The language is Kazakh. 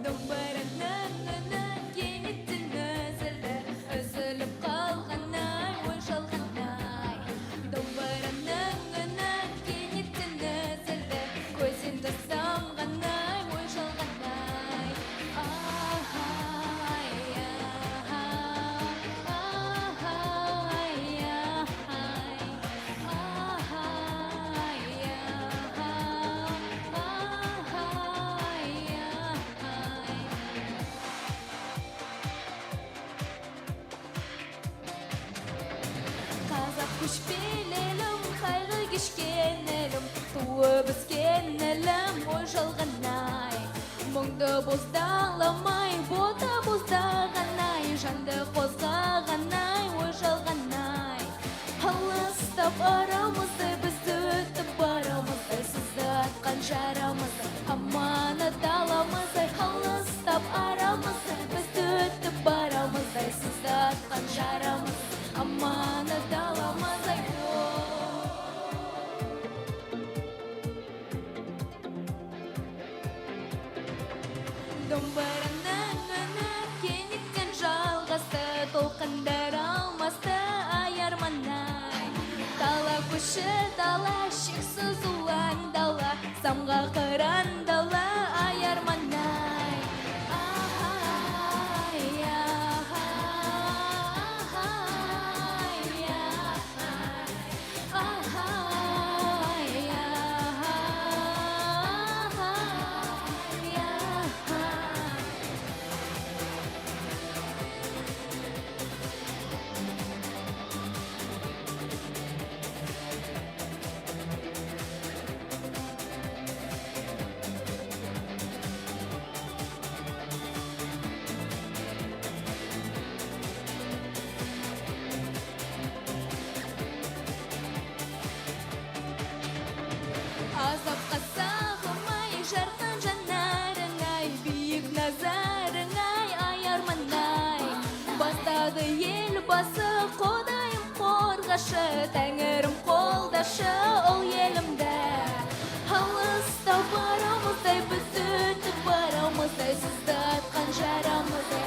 домбыраның үні кенеттен үзілді, үзіліп қалғандай, ой жалғандай. Домбыраның үні кенеттен үзілді, көзіңді самғандай, ой жалғандай. Ахай, ахай, ахай, қазақ көшпелі елім, қайғы кешкен елім, туып өскен елім, ой жалғанай. Мұңды боздаламай, бота боздағанай, жанды қозғағанай, ой жалғанай. Алыстап арамызды, бізді өтіп барамызды, сізді атқан жарамызды, аманат аламызды. Алыстап арамызды, бізді өтіп барамызды, сізді атқан жарамызды, аманат аламызды. Домбыраның үні кенеттен жалғасты, толқындар алмасты аярманай. Дала көші дала, шексіз ұлан дала, самға қыран дала аярманай. Ахай, ахай, ахай, азапқа сағымай, жарқын жанарыңай, биік назарыңай, аярманай. Бастады ел басы, Құдайым қорғашы, Тәңірім қолдашы ол елімді. Алыстап барамыздай, біз өтіп барамыздай, сізді атқан жарамыздай,